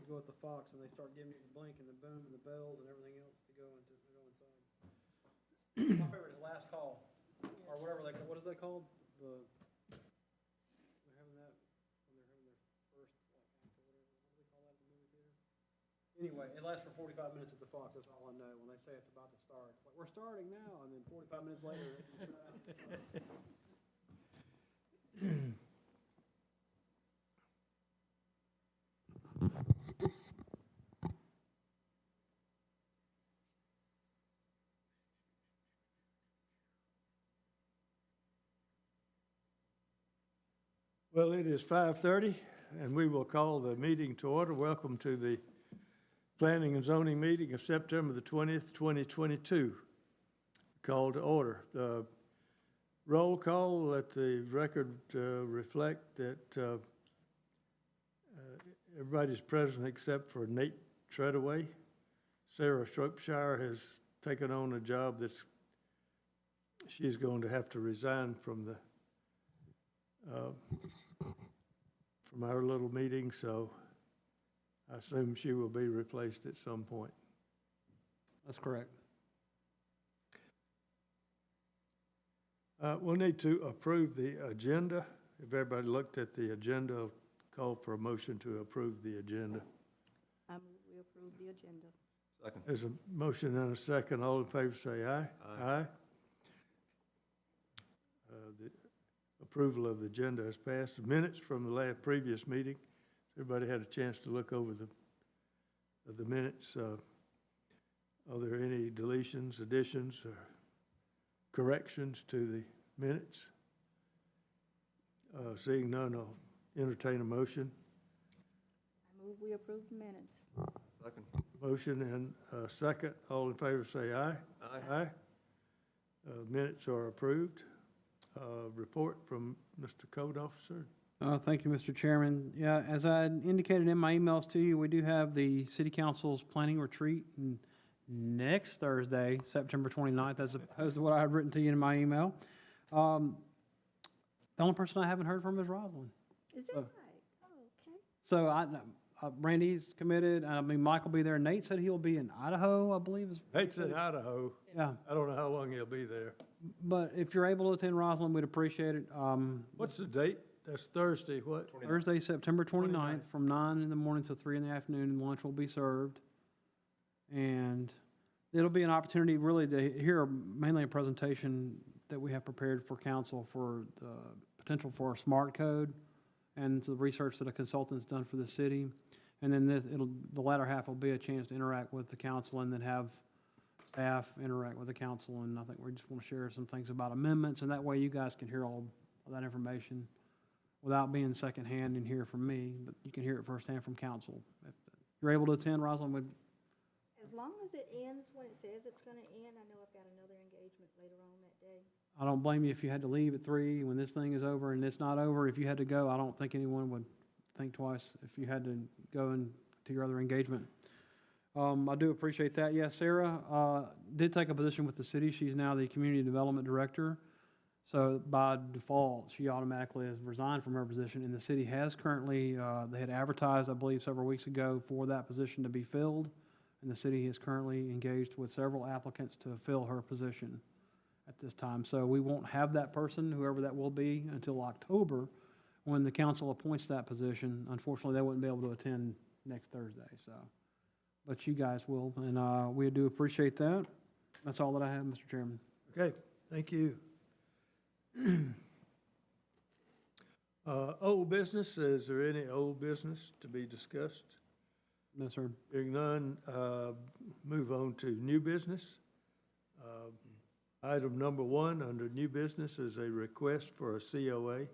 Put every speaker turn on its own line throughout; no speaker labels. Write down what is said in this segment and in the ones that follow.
go with the Fox, and they start giving you the blink and the boom and the bells and everything else to go inside. My favorite is Last Call, or whatever what is that called? They're having that when they're having their first act or whatever. What do they call that in the movie theater? Anyway, it lasts for 45 minutes at the Fox. That's all I know. When they say it's about to start, it's like we're starting now, and then 45 minutes later,
Well, it is 5:30, and we will call the meeting to order. Welcome to the Planning and Zoning meeting of September the 20th, 2022. Call to order. The roll call, let the record reflect that everybody's present except for Nate Treadaway. Sarah Shropshire has taken on a job she's going to have to resign from our little meeting, so I assume she will be replaced at some point.
that's correct.
We'll need to approve the agenda. If everybody looked at the agenda, I'll call for a motion to approve the agenda.
I move we approve the agenda.
Second.
There's a motion and a second. All in favor say aye.
Aye.
The approval of the agenda has passed. The minutes from the previous meeting, everybody had a chance to look over the minutes. Are there any deletions, additions, or corrections to the minutes? Seeing none, I'll entertain a motion.
I move we approve the minutes.
Second.
Motion and a second. All in favor say aye. Aye. Minutes are approved. Report from Mr. Code Officer.
Thank you, Mr. Chairman. Yeah, as I indicated in my emails to you, we do have the City Council's planning retreat next Thursday, September 29th, as opposed to what I had written to you in my email. The only person I haven't heard from is Rosalind.
Is that right? Oh, okay.
So Randy's committed. I mean, Mike will be there. Nate said he'll be in Idaho, I believe.
Nate's in Idaho.
Yeah,
I don't know how long he'll be there.
but if you're able to attend Rosalind, we'd appreciate it.
What's the date? That's Thursday, what?
Thursday, September 29th,
29th.
from 9 in the morning to 3 in the afternoon, and lunch will be served. And it'll be an opportunity really to hear mainly a presentation that we have prepared for council for the potential for a smart code and the research that a consultant's done for the city. And then the latter half will be a chance to interact with the council and then have staff interact with the council. And I think we just want to share some things about amendments, and that way you guys can hear all of that information without being secondhand and hear from me, but you can hear it firsthand from council. If you're able to attend, Rosalind, would.
As long as it ends when it says it's going to end, I know I've got another engagement later on that day.
I don't blame you if you had to leave at 3 when this thing is over and it's not over. If you had to go, I don't think anyone would think twice if you had to go into your other engagement. I do appreciate that. Yes, Sarah did take a position with the city. She's now the Community Development Director. So by default, she automatically has resigned from her position. And the city has currently, they had advertised, I believe, several weeks ago for that position to be filled. And the city is currently engaged with several applicants to fill her position at this time. So we won't have that person, whoever that will be, until October when the council appoints that position. Unfortunately, they wouldn't be able to attend next Thursday. So, but you guys will, and we do appreciate that. That's all that I have, Mr. Chairman.
Okay, thank you. Old business, is there any old business to be discussed?
No, sir.
Hearing none, move on to new business. Item number 1 under new business is a request for a COA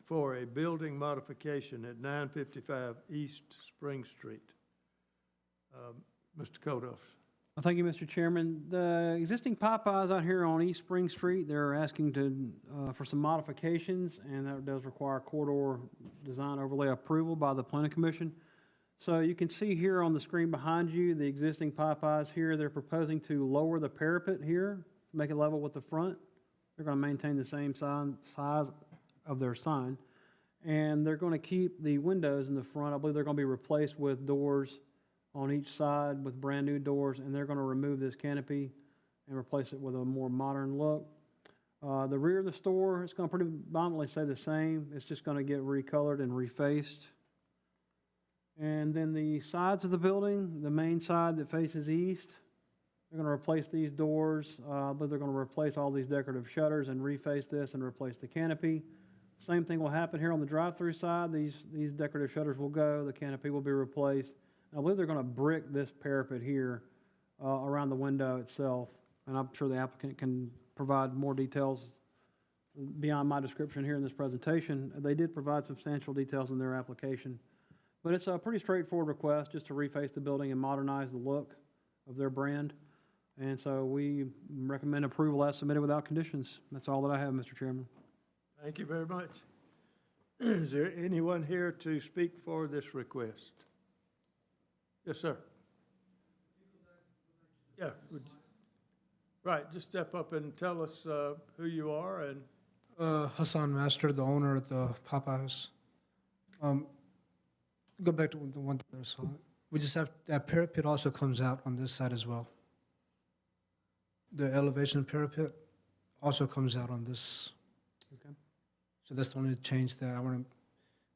for a building modification at 955 East Spring Street. Mr. Kodos.
Thank you, Mr. Chairman. The existing Popeyes out here on East Spring Street, they're asking for some modifications, and that does require corridor design overlay approval by the Planning Commission. So you can see here on the screen behind you, the existing Popeyes here, they're proposing to lower the parapet here, to make it level with the front. They're going to maintain the same size of their sign. And they're going to keep the windows in the front. I believe they're going to be replaced with doors on each side with brand-new doors, and they're going to remove this canopy and replace it with a more modern look. The rear of the store is going to pretty predominantly stay the same. It's just going to get recolored and refaced. And then the sides of the building, the main side that faces east, they're going to replace these doors, but they're going to replace all these decorative shutters and reface this and replace the canopy. Same thing will happen here on the drive-through side. These decorative shutters will go, the canopy will be replaced. I believe they're going to brick this parapet here around the window itself, and I'm sure the applicant can provide more details beyond my description here in this presentation. They did provide substantial details in their application, but it's a pretty straightforward request just to reface the building and modernize the look of their brand. And so we recommend approval as submitted without conditions. That's all that I have, Mr. Chairman.
Thank you very much. Is there anyone here to speak for this request? Yes, sir. Yeah. Right, just step up and tell us who you are and.
Hassan Master, the owner of the Popeyes. Go back to the one that I saw. We just have, that parapet also comes out on this side as well. The elevation parapet also comes out on this.
Okay.
So that's the only change that I want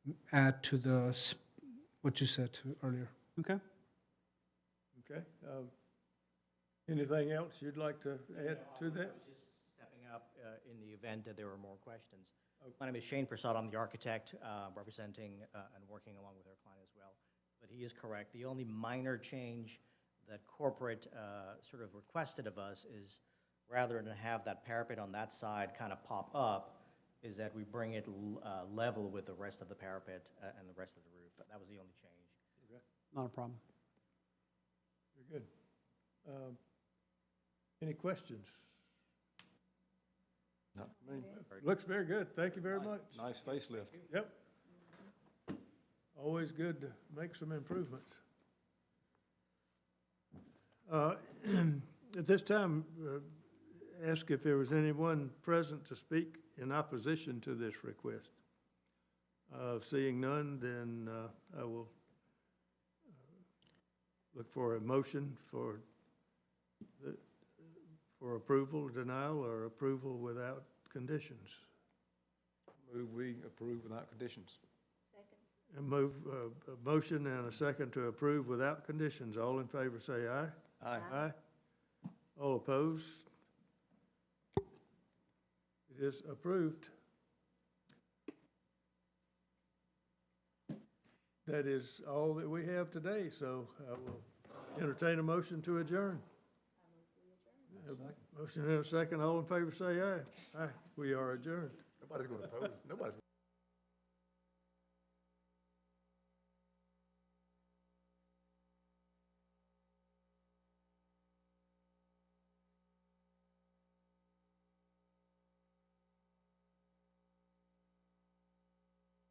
to add to what you said earlier.
Okay.
Okay. Anything else you'd like to add to that?
I was just stepping up in the event that there were more questions. My name is Shane Prasad. I'm the architect representing and working along with our client as well. But he is correct. The only minor change that corporate sort of requested of us is, rather than have that parapet on that side kind of pop up, is that we bring it level with the rest of the parapet and the rest of the roof. That was the only change.
Not a problem.
Very good. Any questions?
No.
Looks very good. Thank you very much.
Nice facelift.
Yep. Always good to make some improvements. At this time, ask if there was anyone present to speak in opposition to this request. Seeing none, then I will look for a motion for approval, denial, or approval without conditions.
Move we approve without conditions.
Second.
A motion and a second to approve without conditions. All in favor say aye.
Aye.
Aye. All opposed? It is approved. That is all that we have today, so I will entertain a motion to adjourn. Motion and a second. All in favor say aye. Aye. We are adjourned.
Nobody's going to oppose. Nobody's